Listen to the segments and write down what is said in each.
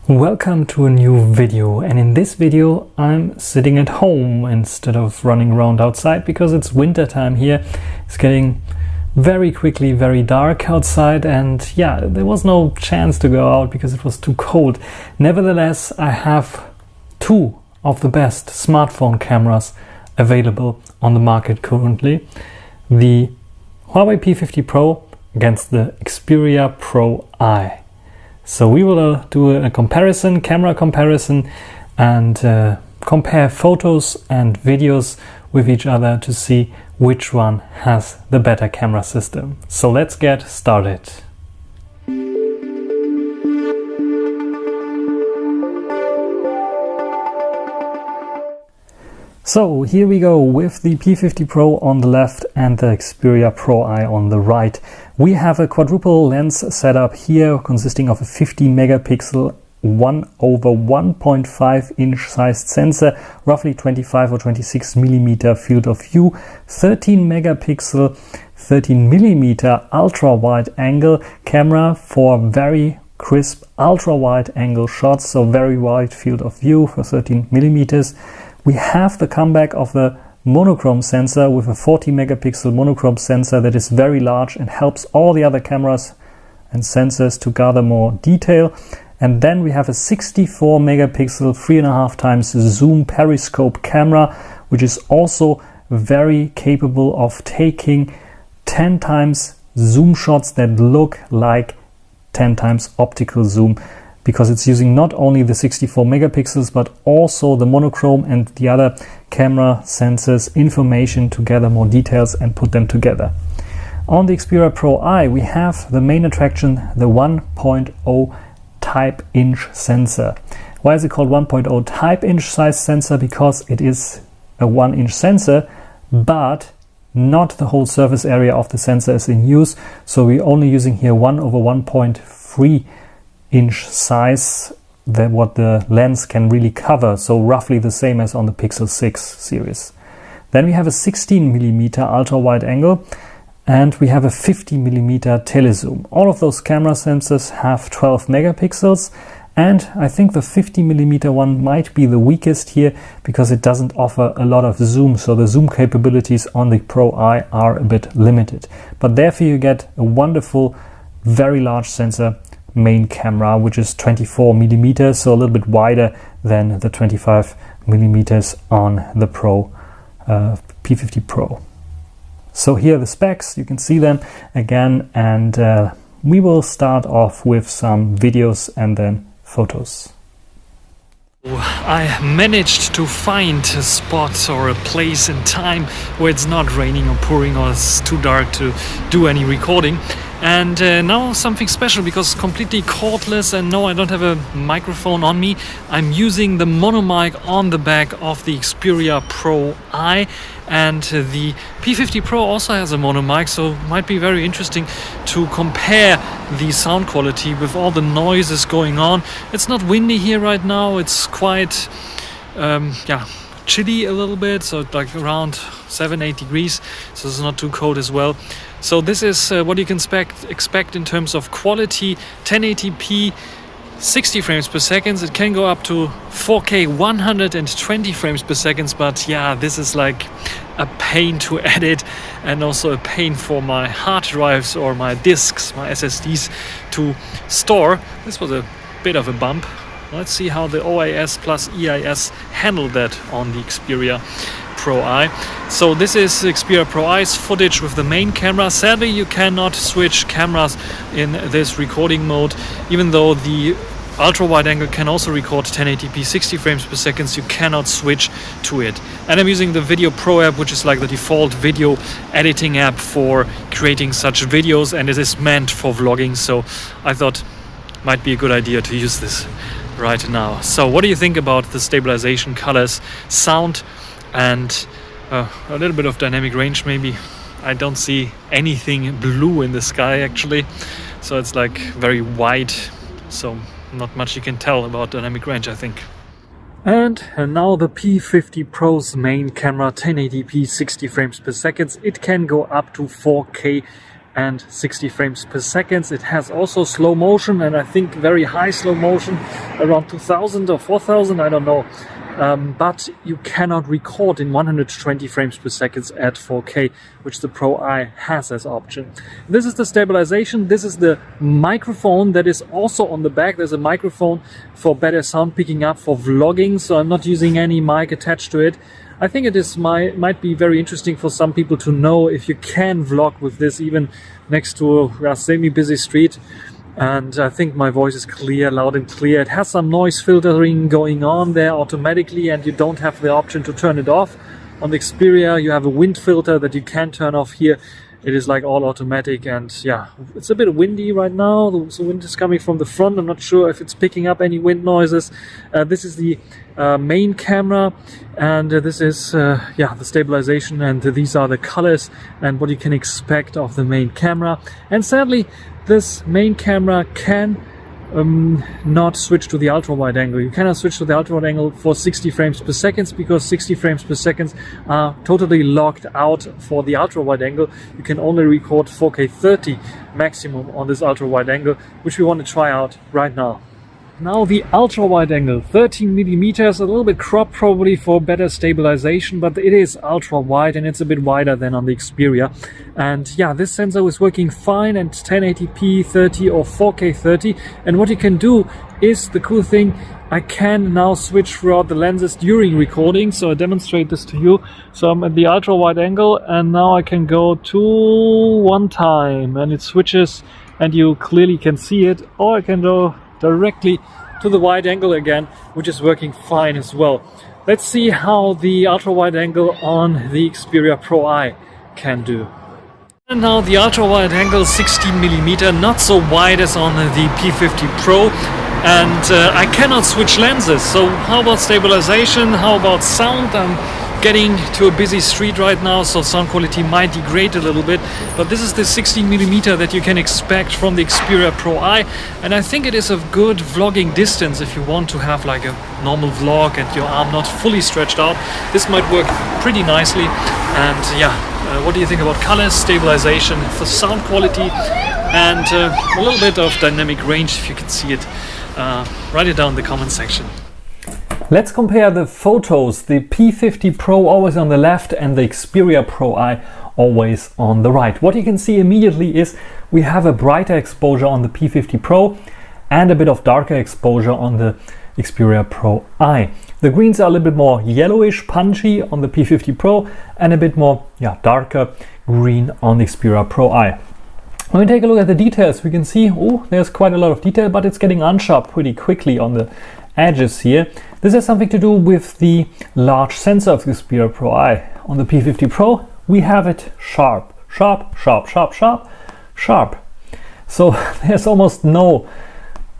Welcome to a new video, and in this video I'm sitting at home instead of running around outside because it's winter time here. It's getting very quickly very dark outside, and yeah, there was no chance to go out because it was too cold. Nevertheless, I have two of the best smartphone cameras available on the market currently. The Huawei P50 Pro against the Xperia Pro I. So we will do a camera comparison, and compare photos and videos with each other to see which one has the better camera system. So let's get started. So here we go with the P50 Pro on the left and the Xperia Pro I on the right. We have a quadruple lens setup here consisting of a 50 megapixel 1/1.5 inch sized sensor, roughly 25 or 26 millimeter field of view, 13 megapixel 13 millimeter ultra wide angle camera for very crisp ultra wide angle shots, so very wide field of view for 13 millimeters. We have the comeback of the monochrome sensor with a 40 megapixel monochrome sensor that is very large and helps all the other cameras and sensors to gather more detail. And then we have a 64 megapixel 3.5 times zoom periscope camera, which is also very capable of taking 10 times zoom shots that look like 10 times optical zoom, because it's using not only the 64 megapixels but also the monochrome and the other camera sensors information to gather more details and put them together. On the Xperia Pro I, we have the main attraction, the 1.0 type inch sensor. Why is it called 1.0 type inch size sensor? Because it is a 1 inch sensor, but not the whole surface area of the sensor is in use. So we're only using here 1/1.3 inch size, that what the lens can really cover, so roughly the same as on the Pixel 6 series. Then we have a 16 millimeter ultra wide angle, and we have a 50 millimeter telezoom. All of those camera sensors have 12 megapixels, and I think the 50 millimeter one might be the weakest here because it doesn't offer a lot of zoom, so the zoom capabilities on the Pro I are a bit limited. But therefore you get a wonderful, very large sensor main camera, which is 24 millimeters, so a little bit wider than the 25 millimeters on the P50 Pro. So here are the specs, you can see them again, and we will start off with some videos and then photos. I managed to find a spot or a place in time where it's not raining or pouring or it's too dark to do any recording. And now something special, because completely cordless, and no, I don't have a microphone on me. I'm using the mono mic on the back of the Xperia Pro I, and the P50 Pro also has a mono mic, so it might be very interesting to compare the sound quality with all the noises going on. It's not windy here right now, it's quite chilly a little bit, so like around 7-8 degrees, so it's not too cold as well. So this is what you can expect in terms of quality. 1080p 60 frames per second. It can go up to 4K 120 frames per second, but yeah, this is like a pain to edit, and also a pain for my hard drives or my disks, my SSDs to store. This was a bit of a bump. Let's see how the OIS plus EIS handled that on the Xperia Pro I. So this is Xperia Pro I's footage with the main camera. Sadly, you cannot switch cameras in this recording mode, even though the ultra wide angle can also record 1080p 60 frames per second. You cannot switch to it. And I'm using the Video Pro app, which is like the default video editing app for creating such videos, and it is meant for vlogging, so I thought might be a good idea to use this right now. So what do you think about the stabilization, colors, sound, and a little bit of dynamic range maybe? I don't see anything blue in the sky actually, so it's like very white, so not much you can tell about dynamic range, I think. And now the P50 Pro's main camera, 1080p 60 frames per second. It can go up to 4K and 60 frames per second. It has also slow motion, and I think very high slow motion, around 2000 or 4000, I don't know. But you cannot record in 120 frames per second at 4K, which the Pro I has as option. This is the stabilization. This is the microphone that is also on the back. There's a microphone for better sound picking up for vlogging, so I'm not using any mic attached to it. I think it is might be very interesting for some people to know if you can vlog with this even next to a semi-busy street. And I think my voice is clear, loud and clear. It has some noise filtering going on there automatically, and you don't have the option to turn it off. On the Xperia you have a wind filter that you can turn off. Here it is like all automatic, and yeah, it's a bit windy right now. The wind is coming from the front. I'm not sure if it's picking up any wind noises. This is the main camera, and this is yeah, the stabilization, and these are the colors and what you can expect of the main camera. And sadly, this main camera can not switch to the ultra wide angle. You cannot switch to the ultra wide angle for 60 frames per second, because 60 frames per second are totally locked out for the ultra wide angle. You can only record 4K 30 maximum on this ultra wide angle, which we want to try out right now. Now the ultra wide angle, 13 millimeters, a little bit cropped probably for better stabilization, but it is ultra wide and it's a bit wider than on the Xperia. And yeah, this sensor is working fine at 1080p 30 or 4K 30. And what you can do is, the cool thing, I can now switch throughout the lenses during recording. So I demonstrate this to you. So I'm at the ultra wide angle, and now I can go to one time and it switches and you clearly can see it, or I can go directly to the wide angle again, which is working fine as well. Let's see how the ultra wide angle on the Xperia Pro I can do. And now the ultra wide angle, 16mm, not so wide as on the P50 Pro, and I cannot switch lenses. So how about stabilization? How about sound? I'm getting to a busy street right now, so sound quality might degrade a little bit, but this is the 16mm that you can expect from the Xperia Pro I, and I think it is a good vlogging distance if you want to have like a normal vlog and your arm not fully stretched out. This might work pretty nicely. And yeah, what do you think about colors, stabilization, for sound quality, and a little bit of dynamic range if you can see it? Write it down in the comment section. Let's compare the photos. The P50 Pro always on the left and the Xperia Pro I always on the right. What you can see immediately is we have a brighter exposure on the P50 Pro and a bit of darker exposure on the Xperia Pro I. The greens are a little bit more yellowish, punchy on the P50 Pro, and a bit more darker green on the Xperia Pro I. When we take a look at the details, we can see, oh, there's quite a lot of detail, but it's getting unsharp pretty quickly on the edges here. This has something to do with the large sensor of the Xperia Pro I. On the P50 Pro, we have it sharp, sharp, sharp, sharp, sharp, sharp. So there's almost no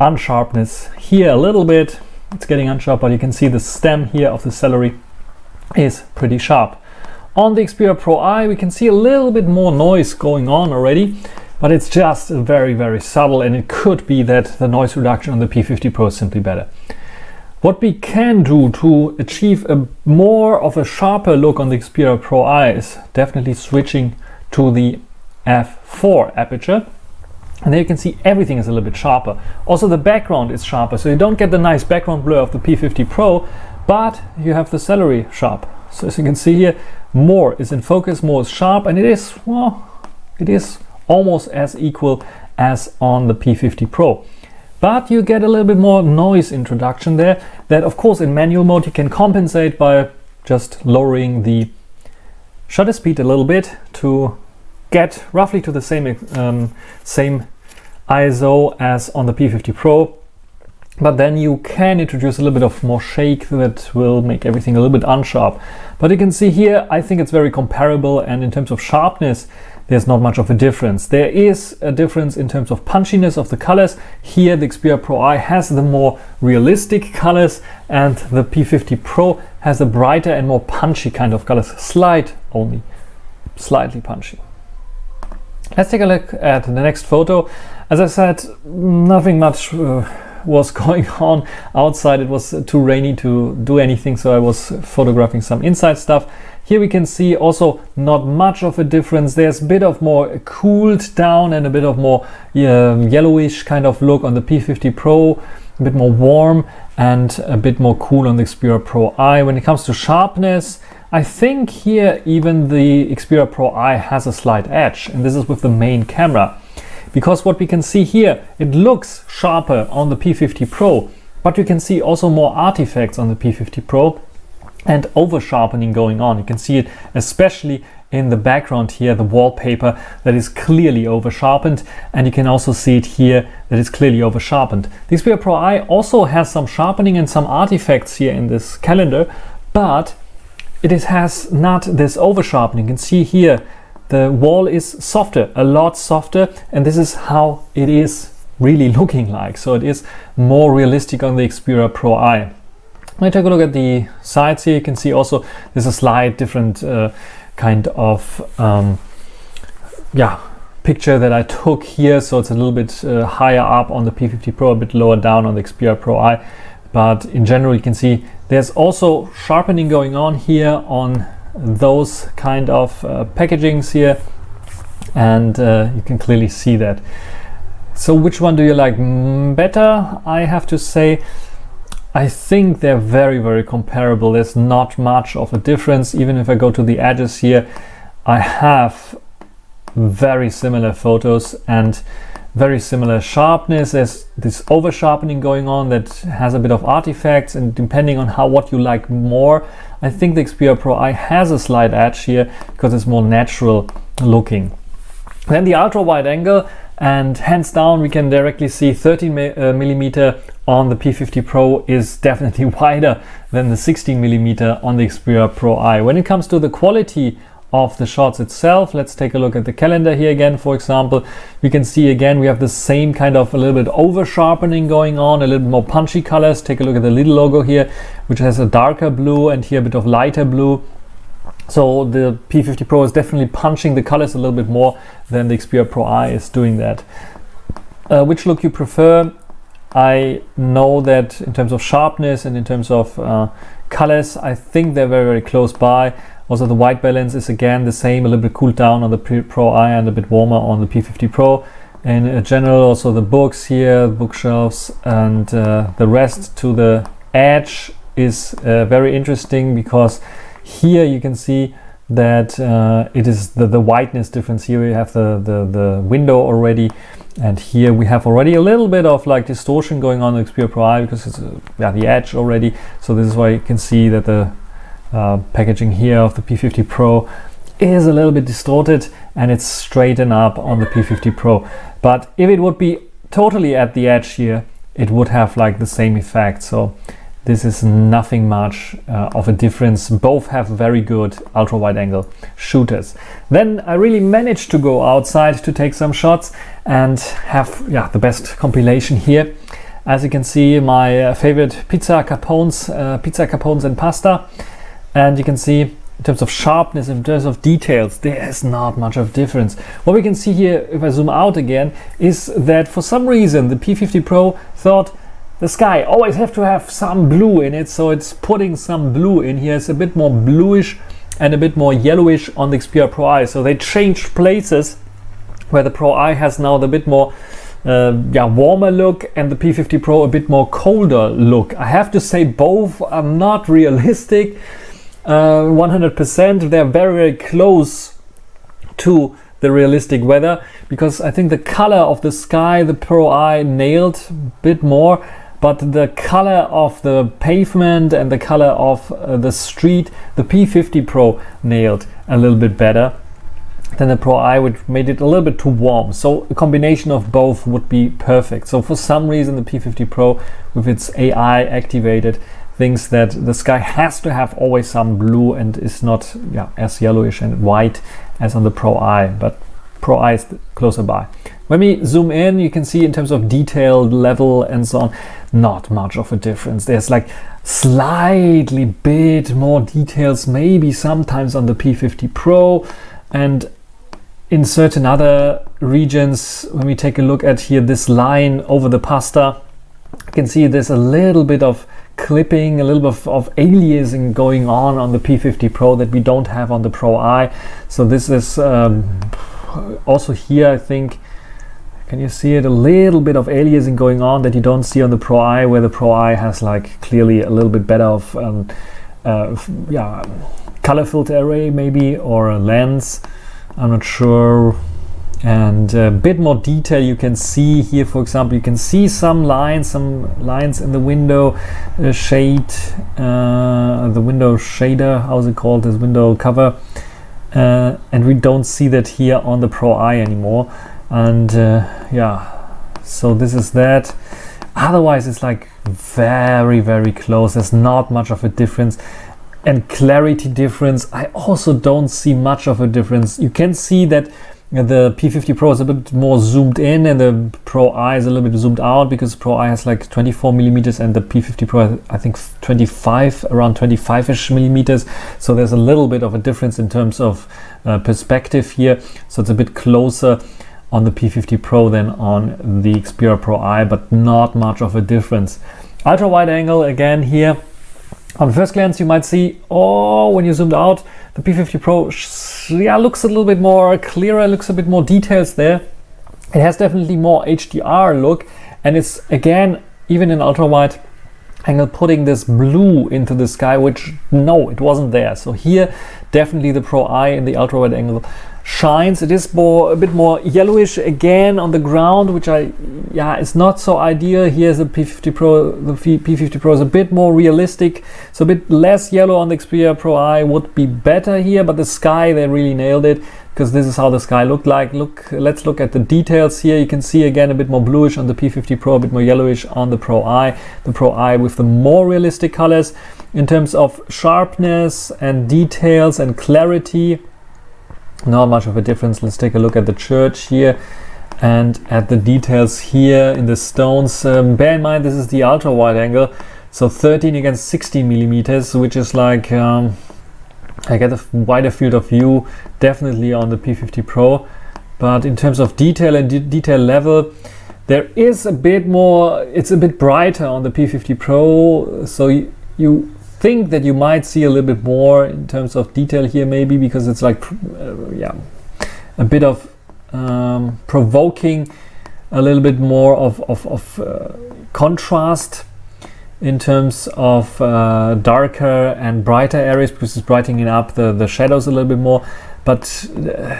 unsharpness here. A little bit, it's getting unsharp, but you can see the stem here of the celery is pretty sharp. On the Xperia Pro I, we can see a little bit more noise going on already, but it's just very, very subtle, and it could be that the noise reduction on the P50 Pro is simply better. What we can do to achieve a more of a sharper look on the Xperia Pro I is definitely switching to the f4 aperture. And there you can see everything is a little bit sharper. Also the background is sharper, so you don't get the nice background blur of the P50 Pro, but you have the celery sharp. So as you can see here, more is in focus, more is sharp, and it is, well, it is almost as equal as on the P50 Pro. But you get a little bit more noise introduction there, that of course in manual mode you can compensate by just lowering the shutter speed a little bit to get roughly to the same ISO as on the P50 Pro. But then you can introduce a little bit of more shake that will make everything a little bit unsharp. But you can see here, I think it's very comparable, and in terms of sharpness, there's not much of a difference. There is a difference in terms of punchiness of the colors. Here the Xperia Pro I has the more realistic colors, and the P50 Pro has a brighter and more punchy kind of colors. Only slightly punchy. Let's take a look at the next photo. As I said, nothing much was going on outside. It was too rainy to do anything, so I was photographing some inside stuff. Here we can see also not much of a difference. There's a bit of more cooled down and a bit of more yellowish kind of look on the P50 Pro, a bit more warm and a bit more cool on the Xperia Pro I. When it comes to sharpness, I think here even the Xperia Pro I has a slight edge, and this is with the main camera. Because what we can see here, it looks sharper on the P50 Pro, but you can see also more artifacts on the P50 Pro and over sharpening going on. You can see it especially in the background here, the wallpaper that is clearly over sharpened, and you can also see it here that is clearly over sharpened. The Xperia Pro I also has some sharpening and some artifacts here in this calendar, but it has not this over sharpening. You can see here the wall is softer, a lot softer, and this is how it is really looking like. So it is more realistic on the Xperia Pro I. When I take a look at the sides here, you can see also there's a slight different kind of picture that I took here. So it's a little bit higher up on the P50 Pro, a bit lower down on the Xperia Pro I. But in general, you can see there's also sharpening going on here on those kind of packagings here, and you can clearly see that. So which one do you like better? I have to say, I think they're very, very comparable. There's not much of a difference. Even if I go to the edges here, I have very similar photos and very similar sharpness. There's this over sharpening going on that has a bit of artifacts, and depending on what you like more, I think the Xperia Pro I has a slight edge here because it's more natural looking. Then the ultra wide angle, and hands down we can directly see 13mm on the P50 Pro is definitely wider than the 16mm on the Xperia Pro I. When it comes to the quality of the shots itself, let's take a look at the calendar here again. For example, we can see again we have the same kind of a little bit over sharpening going on, a little more punchy colors. Take a look at the little logo here, which has a darker blue, and here a bit of lighter blue. So the P50 Pro is definitely punching the colors a little bit more than the Xperia Pro I is doing that. Which look you prefer? I know that in terms of sharpness and in terms of colors, I think they're very, very close by. Also the white balance is again the same, a little bit cooled down on the Pro I and a bit warmer on the P50 Pro. In general, also the books here, bookshelves, and the rest to the edge is very interesting, because here you can see that it is the whiteness difference. Here we have the window already, and here we have already a little bit of like distortion going on in the Xperia Pro I, because it's the edge already. So this is why you can see that the packaging here of the P50 Pro is a little bit distorted, and it's straightened up on the P50 Pro. But if it would be totally at the edge here, it would have like the same effect. So this is nothing much of a difference. Both have very good ultra wide angle shooters. Then I really managed to go outside to take some shots and have the best compilation here. As you can see, my favorite pizza capones and pasta. And you can see in terms of sharpness, in terms of details, there is not much of difference. What we can see here, if I zoom out again, is that for some reason the P50 Pro thought the sky always have to have some blue in it, so it's putting some blue in here. It's a bit more bluish and a bit more yellowish on the Xperia Pro I. So they changed places, where the Pro I has now the bit more warmer look, and the P50 Pro a bit more colder look. I have to say both are not realistic 100%. They're very, very close to the realistic weather, because I think the color of the sky the Pro I nailed a bit more, but the color of the pavement and the color of the street the P50 Pro nailed a little bit better than the Pro I, which made it a little bit too warm. So a combination of both would be perfect. So for some reason the P50 Pro, with its AI activated, thinks that the sky has to have always some blue and is not as yellowish and white as on the Pro I, but Pro I is closer by. When we zoom in, you can see in terms of detail level and so on, not much of a difference. There's like slightly bit more details, maybe sometimes on the P50 Pro, and in certain other regions, when we take a look at here, this line over the pasta, You can see there's a little bit of clipping, a little bit of aliasing going on the P50 Pro that we don't have on the Pro I. So this is also here, I think, can you see it, a little bit of aliasing going on that you don't see on the Pro I, where the Pro I has like clearly a little bit better of color filter array maybe, or a lens, I'm not sure. And a bit more detail you can see here. For example, you can see some lines in the window shade, the window shader, how's it called, this window cover, and we don't see that here on the Pro I anymore. And yeah, so this is that. Otherwise it's like very, very close. There's not much of a difference. And clarity difference, I also don't see much of a difference. You can see that the P50 Pro is a bit more zoomed in and the Pro I is a little bit zoomed out, because Pro I has like 24 millimeters and the P50 Pro I think 25, around 25-ish millimeters. So there's a little bit of a difference in terms of perspective here. So it's a bit closer on the P50 Pro than on the Xperia Pro I, but not much of a difference. Ultra wide angle again here. On first glance you might see, oh, when you zoomed out, the P50 Pro looks a little bit more clearer, looks a bit more details there. It has definitely more HDR look, and it's again, even in ultra wide angle, putting this blue into the sky, which no, it wasn't there. So here definitely the Pro I in the ultra wide angle shines. It is a bit more yellowish again on the ground, which is not so ideal. Here's the P50 Pro. The P50 Pro is a bit more realistic, so a bit less yellow on the Xperia Pro I would be better here. But the sky, they really nailed it, because this is how the sky looked like. Let's look at the details here. You can see again a bit more bluish on the P50 Pro, a bit more yellowish on the Pro I. The Pro I with the more realistic colors. In terms of sharpness and details and clarity, not much of a difference. Let's take a look at the church here and at the details here in the stones. Bear in mind this is the ultra wide angle, so 13 against 16 millimeters, which is like I get a wider field of view definitely on the P50 Pro. But in terms of detail and detail level, there is a bit more, it's a bit brighter on the P50 Pro, so you think that you might see a little bit more in terms of detail here, maybe because it's like a bit of provoking a little bit more of contrast in terms of darker and brighter areas, because it's brightening up the shadows a little bit more. But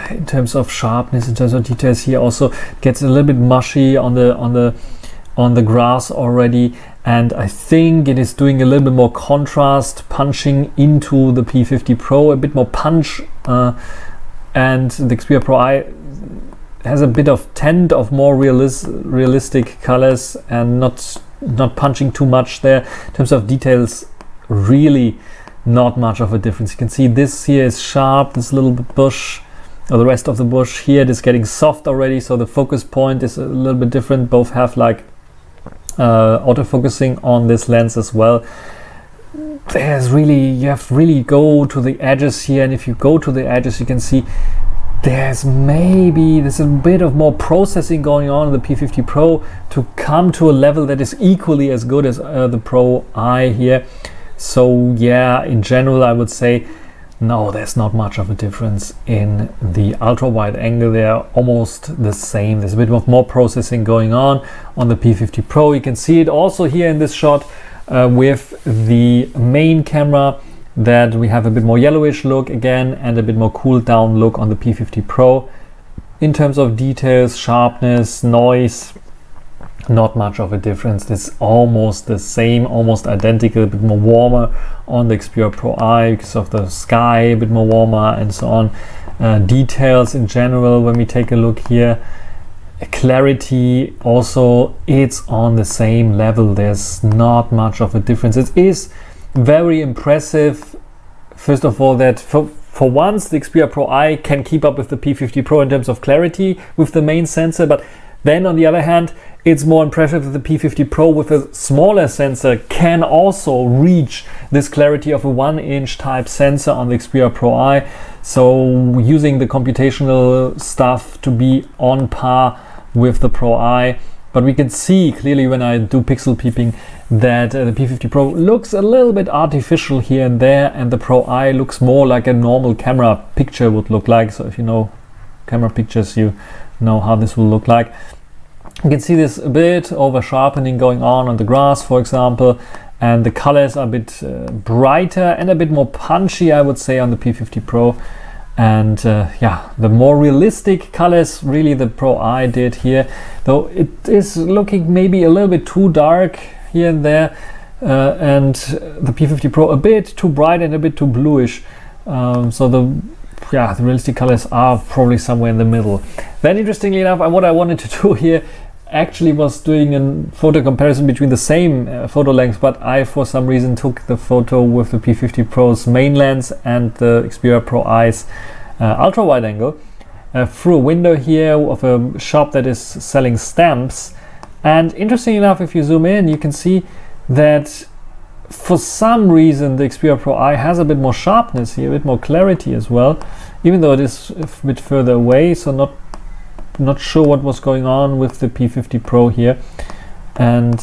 in terms of sharpness, in terms of details here, also gets a little bit mushy on the grass already. And I think it is doing a little bit more contrast, punching into the P50 Pro, a bit more punch, and the Xperia Pro I has a bit of tint of more realistic colors and not punching too much there. In terms of details, really not much of a difference. You can see this here is sharp, this little bit bush, or the rest of the bush here, it is getting soft already, so the focus point is a little bit different. Both have like autofocusing on this lens as well. You have to really go to the edges here, and if you go to the edges you can see there's a bit of more processing going on in the P50 Pro to come to a level that is equally as good as the Pro I here. So yeah, in general I would say no, there's not much of a difference in the ultra wide angle. They are almost the same. There's a bit of more processing going on the P50 Pro. You can see it also here in this shot with the main camera, that we have a bit more yellowish look again and a bit more cooled down look on the P50 Pro. In terms of details, sharpness, noise, not much of a difference. It's almost the same, almost identical, a bit more warmer on the Xperia Pro I because of the sky, a bit more warmer and so on. Details in general, when we take a look here, clarity also, it's on the same level. There's not much of a difference. It is very impressive, first of all, that for once the Xperia Pro I can keep up with the P50 Pro in terms of clarity with the main sensor, but then on the other hand, it's more impressive that the P50 Pro with a smaller sensor can also reach this clarity of a 1-inch type sensor on the Xperia Pro I. So using the computational stuff to be on par with the Pro I, but we can see clearly when I do pixel peeping that the P50 Pro looks a little bit artificial here and there, and the Pro I looks more like a normal camera picture would look like. So if you know camera pictures, you know how this will look like. You can see this a bit over sharpening going on the grass, for example, and the colors are a bit brighter and a bit more punchy, I would say, on the P50 Pro. And yeah, the more realistic colors really the Pro I did here, though it is looking maybe a little bit too dark here and there, and the P50 Pro a bit too bright and a bit too bluish. So the realistic colors are probably somewhere in the middle. Then interestingly enough, what I wanted to do here actually was doing a photo comparison between the same photo lengths, but I for some reason took the photo with the P50 Pro's main lens and the Xperia Pro I's ultra wide angle through a window here of a shop that is selling stamps. And interesting enough, if you zoom in, you can see that for some reason the Xperia Pro I has a bit more sharpness here, a bit more clarity as well, even though it is a bit further away, so not sure what was going on with the P50 Pro here. And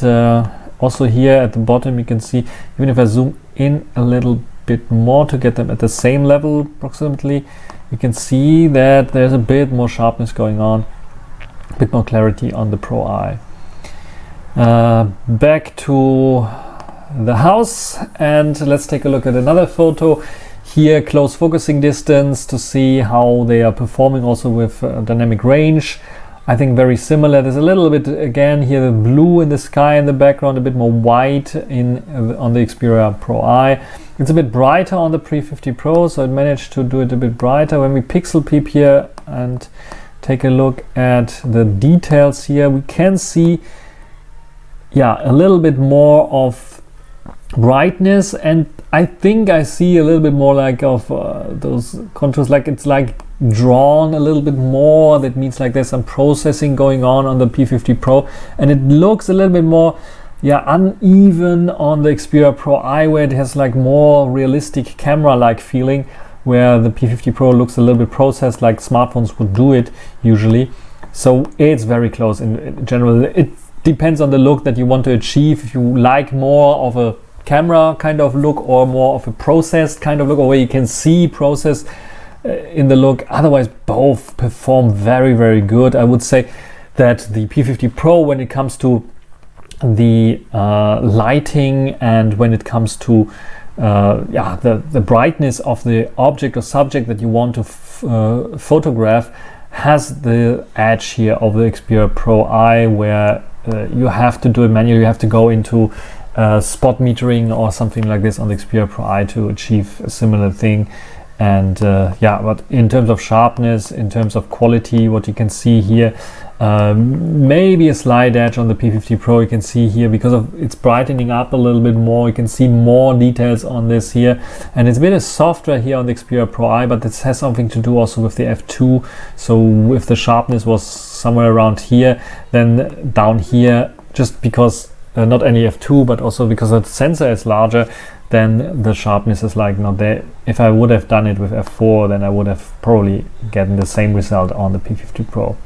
also here at the bottom you can see, even if I zoom in a little bit more to get them at the same level approximately, you can see that there's a bit more sharpness going on, a bit more clarity on the Pro I. Back to the house, and let's take a look at another photo. Here, close focusing distance to see how they are performing also with dynamic range. I think very similar. There's a little bit again here the blue in the sky in the background, a bit more white on the Xperia Pro I. It's a bit brighter on the P50 Pro, so it managed to do it a bit brighter. When we pixel peep here and take a look at the details here, we can see a little bit more of brightness, and I think I see a little bit more like of those contours, like it's like drawn a little bit more. That means like there's some processing going on the P50 Pro, and it looks a little bit more uneven on the Xperia Pro I, where it has like more realistic camera-like feeling, where the P50 Pro looks a little bit processed like smartphones would do it usually. So it's very close in general. It depends on the look that you want to achieve. If you like more of a camera kind of look or more of a processed kind of look, or where you can see process in the look. Otherwise, both perform very, very good. I would say that the P50 Pro, when it comes to the lighting and when it comes to the brightness of the object or subject that you want to photograph, has the edge here of the Xperia Pro I, where you have to do it manually. You have to go into spot metering or something like this on the Xperia Pro I to achieve a similar thing. And but in terms of sharpness, in terms of quality, what you can see here, maybe a slight edge on the P50 Pro. You can see here, because of it's brightening up a little bit more, you can see more details on this here, and it's a bit softer here on the Xperia Pro I, but this has something to do also with the f2. So if the sharpness was somewhere around here, then down here, just because not any f2, but also because the sensor is larger, then the sharpness is like not there. If I would have done it with f4, then I would have probably gotten the same result on the P50 Pro.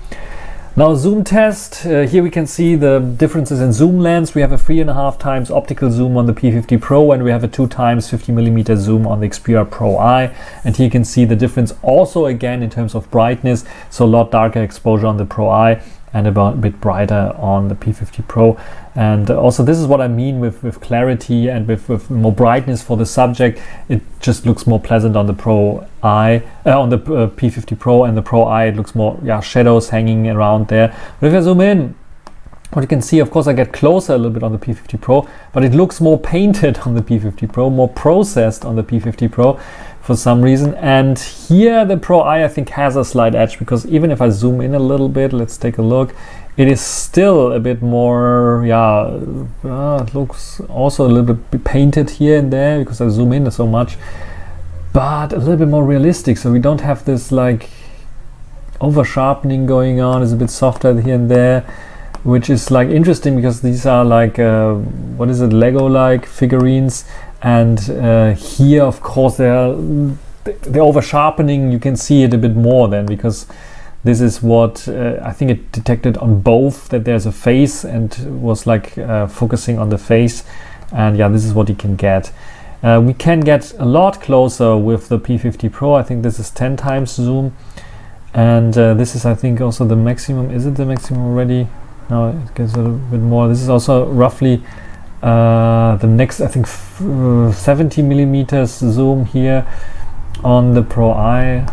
Now zoom test. Here we can see the differences in zoom lens. We have a 3.5 times optical zoom on the P50 Pro, and we have a 2 times 50mm zoom on the Xperia Pro I. And here you can see the difference also again in terms of brightness. So a lot darker exposure on the Pro I and a bit brighter on the P50 Pro. And also this is what I mean with clarity and with more brightness for the subject. It just looks more pleasant on the Pro I, on the P50 Pro, and the Pro I it looks more shadows hanging around there. But if I zoom in, what you can see, of course I get closer a little bit on the P50 Pro, but it looks more painted on the P50 Pro, more processed on the P50 Pro for some reason. And here the Pro I think has a slight edge, because even if I zoom in a little bit, let's take a look, it is still a bit more, it looks also a little bit painted here and there because I zoom in so much, but a little bit more realistic. So we don't have this like over sharpening going on. It's a bit softer here and there, which is like interesting because these are like, Lego like figurines. And here, of course, the over sharpening, you can see it a bit more then, because This is what I think it detected on both, that there's a face, and was like focusing on the face. And yeah, this is what you can get. We can get a lot closer with the P50 Pro. I think this is 10 times zoom, and this is, I think, also the maximum. Is it the maximum already? No, it gets a little bit more. This is also roughly the next, I think, 70 millimeters zoom here on the Pro I.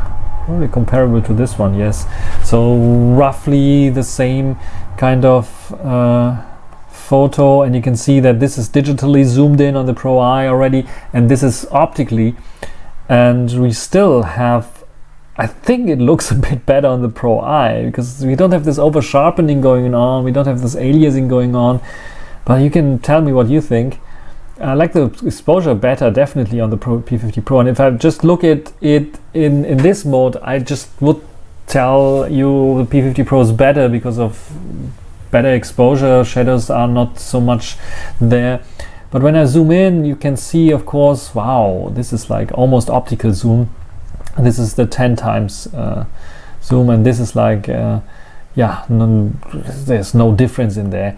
Probably comparable to this one, yes. So roughly the same kind of photo, and you can see that this is digitally zoomed in on the Pro I already, and this is optically, and we still have, I think it looks a bit better on the Pro I, because we don't have this over sharpening going on, we don't have this aliasing going on. But you can tell me what you think. I like the exposure better, definitely, on the P50 Pro. And if I just look at it in this mode, I just would tell you the P50 Pro is better because of better exposure. Shadows are not so much there. But when I zoom in, you can see, of course, wow, this is like almost optical zoom. This is the 10 times zoom, and this is like, yeah, there's no difference in there.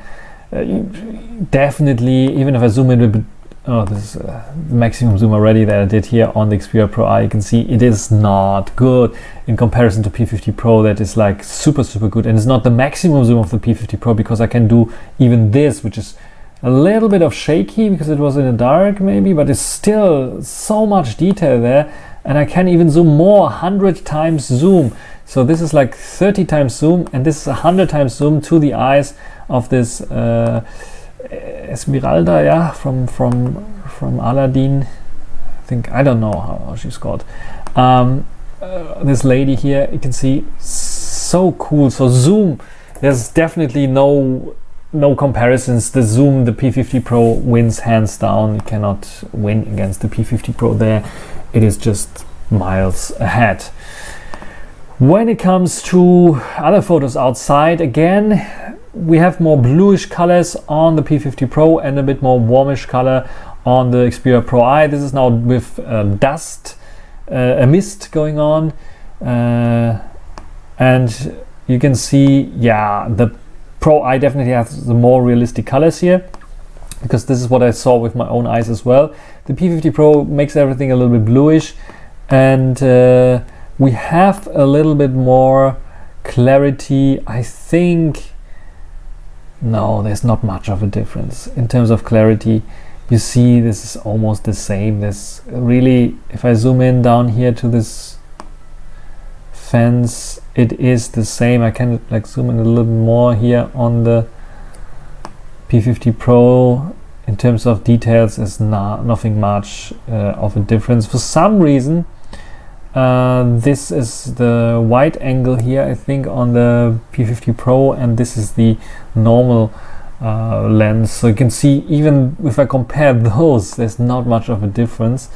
Definitely, even if I zoom in a bit, oh, this is maximum zoom already that I did here on the Xperia Pro I, you can see it is not good in comparison to P50 Pro. That is like super good, and it's not the maximum zoom of the P50 Pro, because I can do even this, which is a little bit of shaky because it was in the dark maybe, but it's still so much detail there, and I can even zoom more, 100 times zoom. So this is like 30 times zoom, and this is 100 times zoom to the eyes of this Esmeralda, yeah, from Aladdin. I think, I don't know how she's called. This lady here, you can see, so cool. So zoom, there's definitely no comparisons. The zoom, the P50 Pro wins hands down. You cannot win against the P50 Pro there. It is just miles ahead. When it comes to other photos outside, again, we have more bluish colors on the P50 Pro and a bit more warmish color on the Xperia Pro I. This is now with dust, a mist going on, and you can see, yeah, the Pro I definitely has the more realistic colors here, because this is what I saw with my own eyes as well. The P50 Pro makes everything a little bit bluish, and we have a little bit more clarity, I think. No, there's not much of a difference in terms of clarity. You see, this is almost the same. This really, if I zoom in down here to this fence, it is the same. I can like zoom in a little more here on the P50 Pro. In terms of details, is nothing much of a difference. For some reason, this is the wide angle here, I think, on the P50 Pro, and this is the normal lens. So you can see, even if I compare those, there's not much of a difference.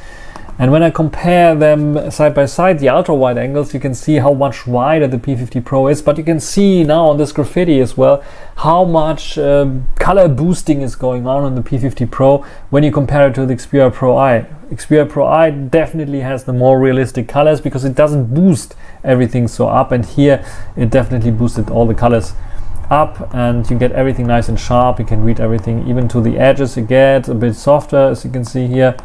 And when I compare them side by side, the ultra wide angles, you can see how much wider the P50 Pro is. But you can see now on this graffiti as well how much color boosting is going on the P50 Pro when you compare it to the Xperia Pro I. Xperia Pro I definitely has the more realistic colors because it doesn't boost everything so up, and here it definitely boosted all the colors up, and you get everything nice and sharp. You can read everything, even to the edges. You get a bit softer, as you can see here,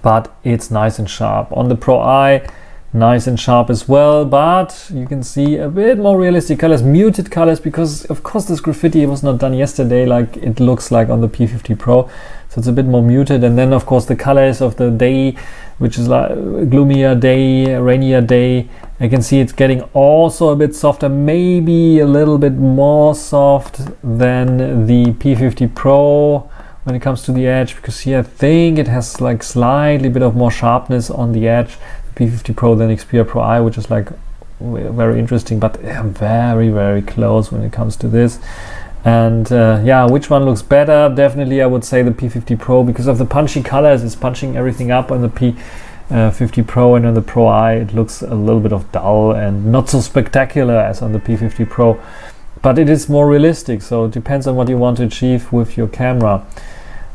but it's nice and sharp. On the Pro I, nice and sharp as well, but you can see a bit more realistic colors, muted colors, because of course this graffiti was not done yesterday like it looks like on the P50 Pro, so it's a bit more muted. And then of course the colors of the day, which is like gloomier day, rainier day, I can see it's getting also a bit softer, maybe a little bit more soft than the P50 Pro when it comes to the edge, because here I think it has like slightly bit of more sharpness on the edge, the P50 Pro, than Xperia Pro I, which is like very interesting, but very close when it comes to this. And yeah, which one looks better? Definitely I would say the P50 Pro, because of the punchy colors. It's punching everything up on the P50 Pro, and on the Pro I it looks a little bit of dull and not so spectacular as on the P50 Pro, but it is more realistic, so it depends on what you want to achieve with your camera.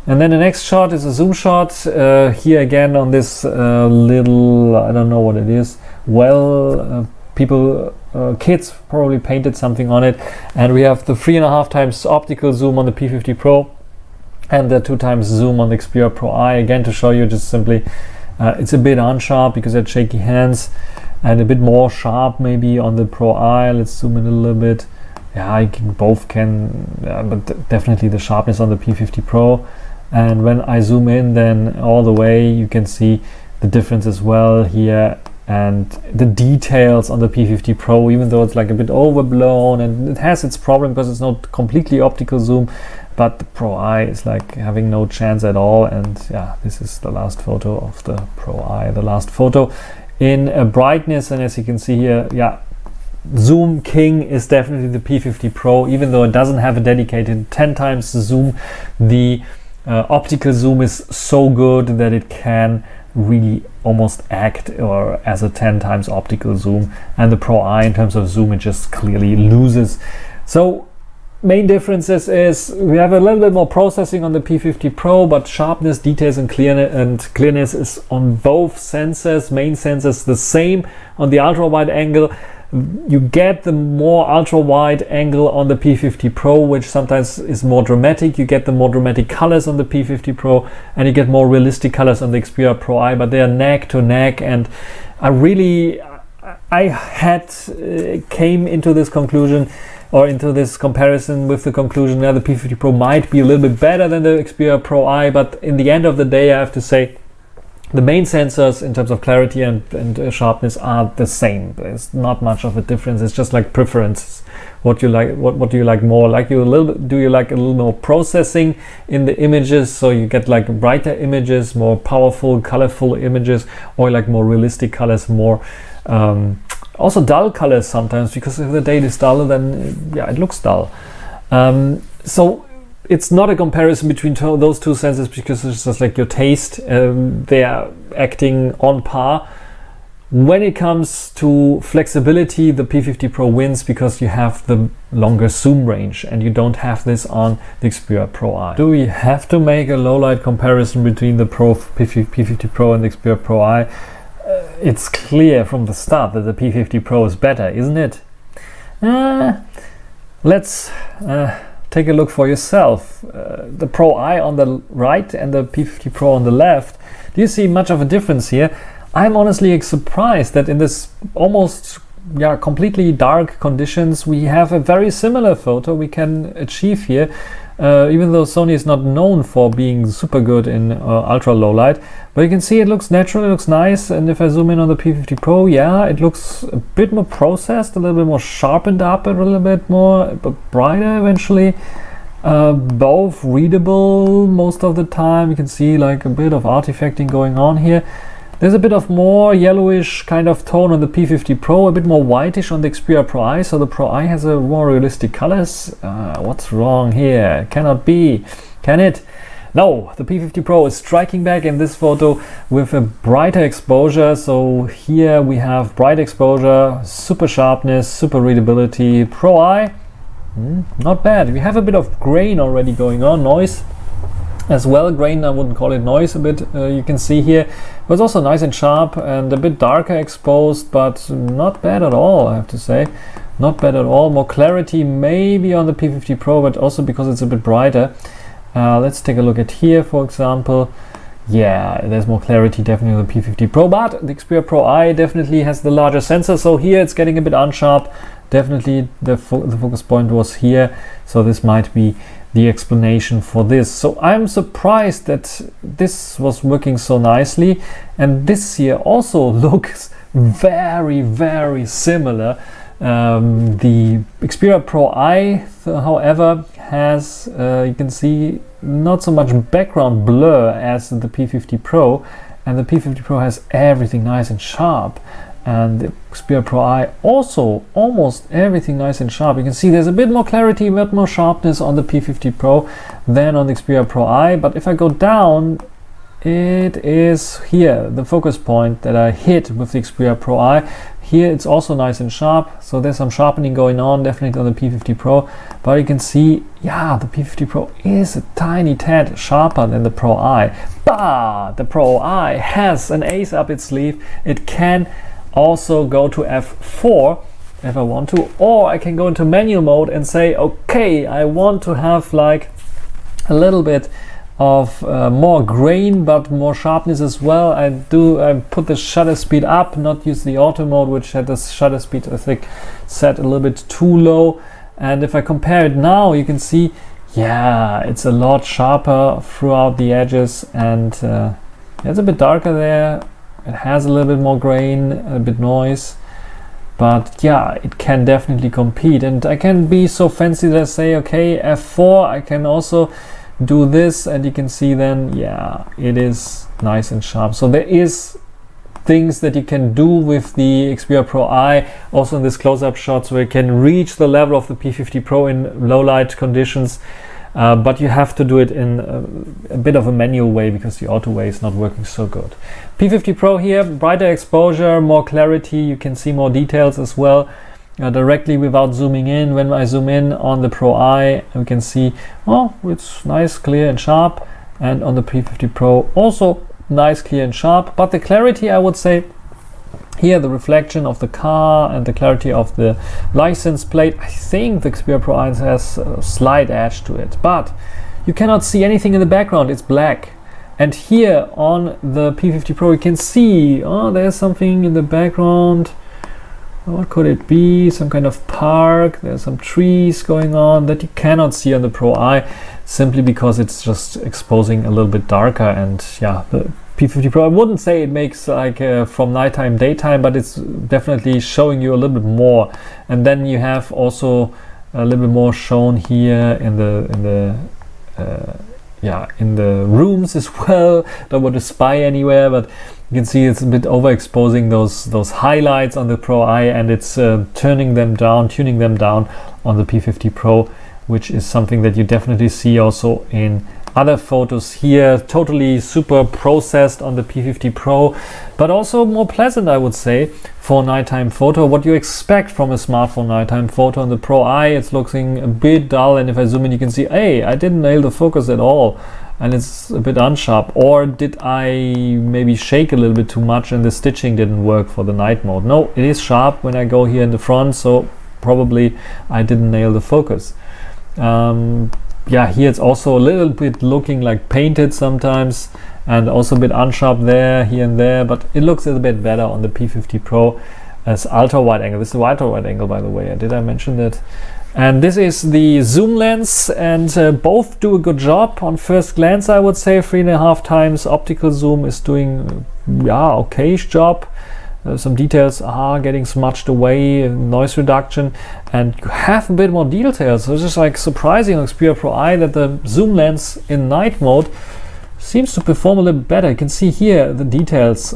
And then the next shot is a zoom shot, here again on this little, I don't know what it is, well, people kids probably painted something on it. And we have the 3.5 times optical zoom on the P50 Pro and the 2 times zoom on the Xperia Pro I. Again, to show you just simply, it's a bit unsharp because I had shaky hands, and a bit more sharp maybe on the Pro I. Let's zoom in a little bit. Yeah, both can, but definitely the sharpness on the P50 Pro. And when I zoom in then all the way, you can see the difference as well here, and the details on the P50 Pro, even though it's like a bit overblown and it has its problem because it's not completely optical zoom, but the Pro I is like having no chance at all. And yeah, this is the last photo of the Pro I, the last photo in brightness. And as you can see here, yeah, zoom king is definitely the P50 Pro, even though it doesn't have a dedicated 10 times zoom. The optical zoom is so good that it can really almost act or as a 10 times optical zoom, and the Pro I in terms of zoom, it just clearly loses. So main differences is we have a little bit more processing on the P50 Pro, but sharpness, details and clearness is on both sensors, main sensors, the same. On the ultra wide angle, you get the more ultra wide angle on the P50 Pro, which sometimes is more dramatic. You get the more dramatic colors on the P50 Pro, and you get more realistic colors on the Xperia Pro I, but they are neck to neck. And I came into this conclusion, or into this comparison with the conclusion that the P50 Pro might be a little bit better than the Xperia Pro I, but in the end of the day, I have to say the main sensors in terms of clarity and sharpness are the same. There's not much of a difference. It's just like preferences. What you like, what do you like more? Do you like a little more processing in the images, so you get like brighter images, more powerful, colorful images, or like more realistic colors, more also dull colors sometimes, because if the data is dull, then yeah, it looks dull. So it's not a comparison between those two sensors, because it's just like your taste. They are acting on par. When it comes to flexibility, the P50 Pro wins because you have the longer zoom range, and you don't have this on the Xperia Pro I. Do we have to make a low light comparison between the P50 Pro and the Xperia Pro I? It's clear from the start that the P50 Pro is better, isn't it? Let's take a look for yourself. The Pro I on the right and the P50 Pro on the left. Do you see much of a difference here? I'm honestly surprised that in this almost completely dark conditions, we have a very similar photo we can achieve here, even though Sony is not known for being super good in ultra low light. But you can see it looks natural, it looks nice. And if I zoom in on the P50 Pro, yeah, it looks a bit more processed, a little bit more sharpened up, a little bit more brighter eventually. Both readable most of the time. You can see like a bit of artifacting going on here. There's a bit of more yellowish kind of tone on the P50 Pro, a bit more whitish on the Xperia Pro I. So the Pro I has a more realistic colors. What's wrong here? Cannot be, can it? No, the P50 Pro is striking back in this photo with a brighter exposure. So here we have bright exposure, super sharpness, super readability. Pro I, not bad. We have a bit of grain already going on, noise as well. Grain, I wouldn't call it noise a bit, you can see here. But it's also nice and sharp and a bit darker exposed, but not bad at all, I have to say. Not bad at all. More clarity maybe on the P50 Pro, but also because it's a bit brighter. Let's take a look at here, for example. Yeah, there's more clarity definitely on the P50 Pro, but the Xperia Pro I definitely has the larger sensor, so here it's getting a bit unsharp. Definitely the focus point was here, so this might be the explanation for this. So I'm surprised that this was working so nicely, and this here also looks very, very similar. The Xperia Pro I, however, has, you can see, not so much background blur as the P50 Pro, and the P50 Pro has everything nice and sharp. And the Xperia Pro I also almost everything nice and sharp. You can see there's a bit more clarity, a bit more sharpness on the P50 Pro than on the Xperia Pro I. But if I go down, it is here, the focus point that I hit with the Xperia Pro I. Here it's also nice and sharp, so there's some sharpening going on definitely on the P50 Pro. But you can see, yeah, the P50 Pro is a tiny tad sharper than the Pro I. But the Pro I has an ace up its sleeve. It can also go to f4, if I want to, or I can go into manual mode and say, okay, I want to have like a little bit of more grain but more sharpness as well. I put the shutter speed up, not use the auto mode, which had the shutter speed I think set a little bit too low. And if I compare it now, you can see, yeah, it's a lot sharper throughout the edges, and it's a bit darker there. It has a little bit more grain, a bit noise, but yeah, it can definitely compete. And I can be so fancy that I say, okay, f4, I can also do this, and you can see then, yeah, it is nice and sharp. So there is things that you can do with the Xperia Pro I, also in this close-up shots, where you can reach the level of the P50 Pro in low light conditions, but you have to do it in a bit of a manual way because the auto way is not working so good. P50 Pro here, brighter exposure, more clarity, you can see more details as well. Directly without zooming in. When I zoom in on the Pro I, we can see, oh, it's nice, clear and sharp, and on the P50 Pro also nice, clear and sharp. But the clarity, I would say here, the reflection of the car and the clarity of the license plate, I think the Xperia Pro I has a slight edge to it, but you cannot see anything in the background, it's black. And here on the P50 Pro you can see, oh, there's something in the background. What could it be? Some kind of park. There's some trees going on that you cannot see on the Pro I, simply because it's just exposing a little bit darker. And yeah, the P50 Pro, I wouldn't say it makes like from nighttime daytime, but it's definitely showing you a little bit more. And then you have also a little bit more shown here in the rooms as well. Don't want to spy anywhere, but you can see it's a bit overexposing those highlights on the Pro I, and it's tuning them down on the P50 Pro, which is something that you definitely see also in other photos here. Totally super processed on the P50 Pro, but also more pleasant, I would say, for nighttime photo. What you expect from a smartphone nighttime photo. On the Pro I, it's looking a bit dull, and if I zoom in, you can see, hey, I didn't nail the focus at all, and it's a bit unsharp. Or did I maybe shake a little bit too much and the stitching didn't work for the night mode? No, it is sharp when I go here in the front, so probably I didn't nail the focus. Yeah, here it's also a little bit looking like painted sometimes, and also a bit unsharp there, here and there, but it looks a little bit better on the P50 Pro as ultra wide angle. This is the ultra wide angle, by the way. Did I mention that? And this is the zoom lens, and both do a good job on first glance, I would say. 3.5 times optical zoom is doing, yeah, okayish job. Some details are getting smudged away, noise reduction, and you have a bit more details. So it's just like surprising on Xperia Pro I that the zoom lens in night mode seems to perform a little better. You can see here the details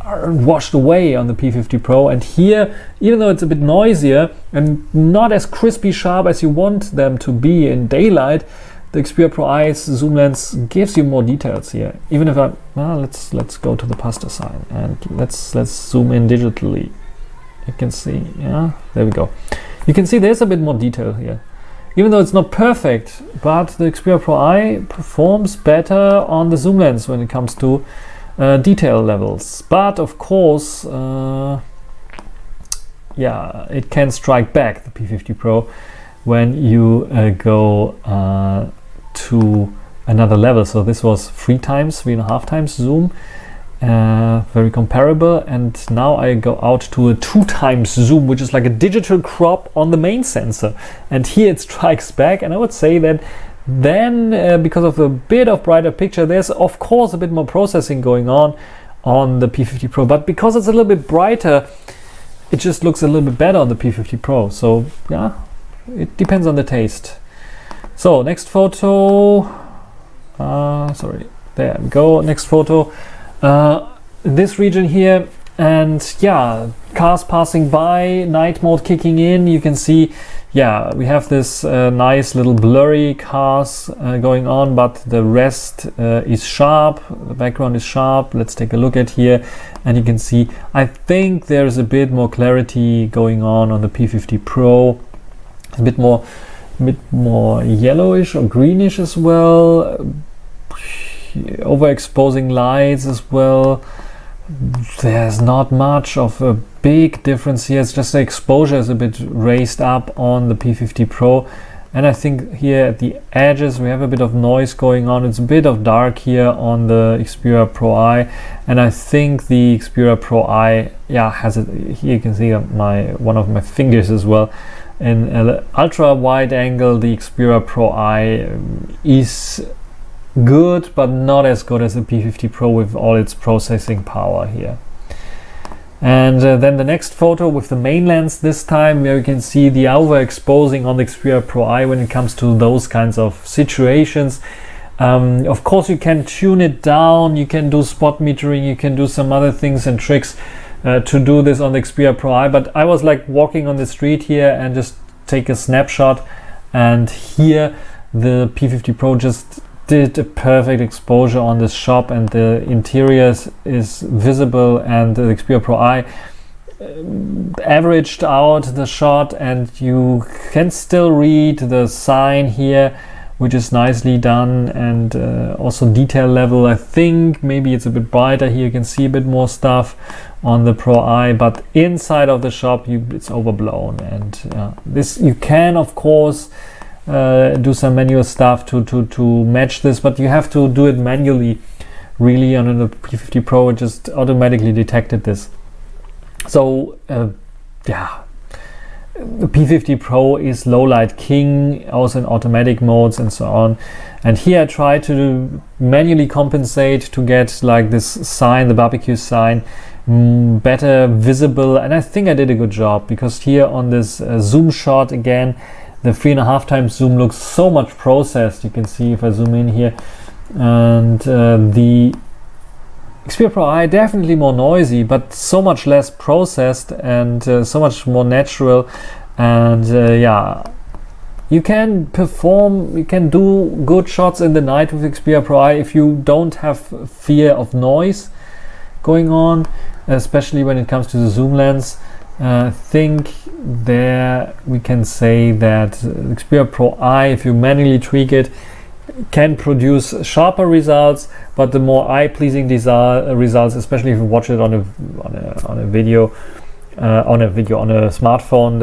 are washed away on the P50 Pro, and here, even though it's a bit noisier and not as crispy sharp as you want them to be in daylight, the Xperia Pro I's zoom lens gives you more details here. Even if let's go to the pasta sign and let's zoom in digitally. You can see, yeah, there we go. You can see there's a bit more detail here. Even though it's not perfect, but the Xperia Pro I performs better on the zoom lens when it comes to detail levels. But of course, yeah, it can strike back, the P50 Pro, when you go to another level. So this was 3.5 times zoom, very comparable, and now I go out to a 2 times zoom, which is like a digital crop on the main sensor, and here it strikes back. And I would say that then because of a bit of brighter picture, there's of course a bit more processing going on the P50 Pro, but because it's a little bit brighter, it just looks a little bit better on the P50 Pro. So yeah, it depends on the taste. So next photo, sorry, there we go. Next photo, this region here, and yeah, cars passing by, night mode kicking in. You can see, yeah, we have this nice little blurry cars going on, but the rest is sharp. The background is sharp. Let's take a look at here, and you can see, I think there's a bit more clarity going on the P50 Pro. A bit more yellowish or greenish as well, overexposing lights as well. There's not much of a big difference here. It's just the exposure is a bit raised up on the P50 Pro. And I think here at the edges we have a bit of noise going on. It's a bit of dark here on the Xperia Pro I, and I think the Xperia Pro I, yeah, has it. Here you can see one of my fingers as well. In ultra wide angle, the Xperia Pro I is good, but not as good as the P50 Pro with all its processing power here. And then the next photo with the main lens this time, where you can see the overexposing on the Xperia Pro I when it comes to those kinds of situations. Of course you can tune it down, you can do spot metering, you can do some other things and tricks to do this on the Xperia Pro I, but I was like walking on the street here and just take a snapshot, and here the P50 Pro just did a perfect exposure on this shop, and the interiors is visible, and the Xperia Pro I averaged out the shot, and you can still read the sign here, which is nicely done, and also detail level. I think maybe it's a bit brighter here, you can see a bit more stuff on the Pro I, but inside of the shop it's overblown. And this you can of course do some manual stuff to match this, but you have to do it manually really. On the P50 Pro it just automatically detected this. So yeah, the P50 Pro is low light king, also in automatic modes and so on. And here I try to manually compensate to get like this sign, the barbecue sign, better visible, and I think I did a good job, because here on this zoom shot again, the 3.5 times zoom looks so much processed. You can see if I zoom in here, and the Xperia Pro I definitely more noisy, but so much less processed and so much more natural. And yeah, you can perform, you can do good shots in the night with Xperia Pro I if you don't have fear of noise going on, especially when it comes to the zoom lens. I think there we can say that Xperia Pro I, if you manually tweak it, can produce sharper results, but the more eye-pleasing results, especially if you watch it on a smartphone,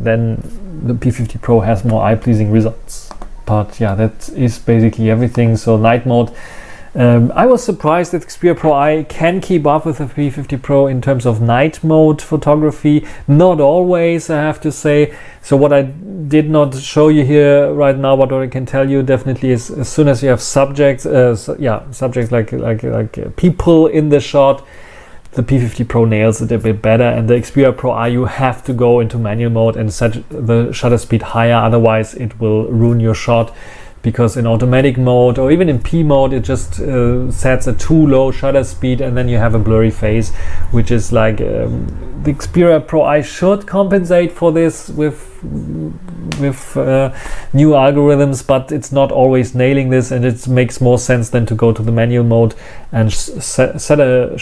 then the P50 Pro has more eye-pleasing results. But yeah, that is basically everything. So night mode, I was surprised that Xperia Pro I can keep up with the P50 Pro in terms of night mode photography. Not always, I have to say. So what I did not show you here right now, but what I can tell you definitely is, as soon as you have subjects, subjects like people in the shot, the P50 Pro nails it a bit better. And the Xperia Pro I, you have to go into manual mode and set the shutter speed higher, otherwise it will ruin your shot. Because in automatic mode or even in P mode, it just sets a too low shutter speed, and then you have a blurry face, which is like the Xperia Pro I should compensate for this with new algorithms, but it's not always nailing this, and it makes more sense than to go to the manual mode and set a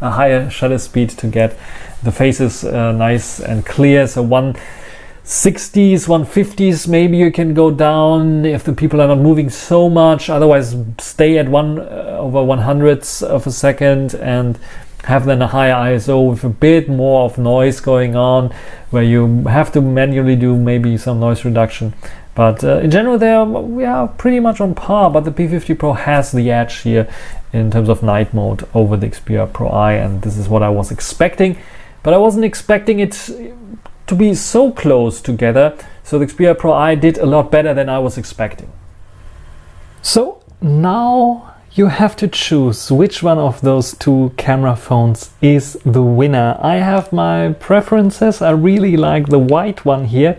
higher shutter speed to get the faces nice and clear. So 160s, 150s, maybe you can go down if the people are not moving so much. Otherwise, stay at 1/100ths of a second and have then a higher ISO with a bit more of noise going on, where you have to manually do maybe some noise reduction. But in general, we are pretty much on par. But the P50 Pro has the edge here in terms of night mode over the Xperia Pro I, and this is what I was expecting. But I wasn't expecting it to be so close together. So the Xperia Pro I did a lot better than I was expecting. So now you have to choose which one of those two camera phones is the winner. I have my preferences. I really like the white one here,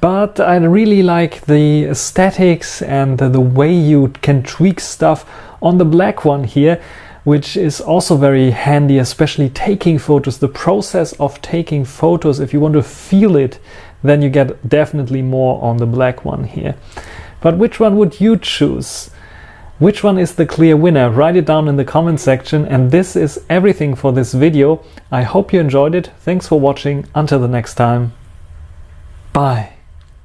but I really like the aesthetics and the way you can tweak stuff on the black one here, which is also very handy, especially taking photos. The process of taking photos, if you want to feel it, then you get definitely more on the black one here. But which one would you choose? Which one is the clear winner? Write it down in the comment section. And this is everything for this video. I hope you enjoyed it. Thanks for watching. Until the next time. Bye.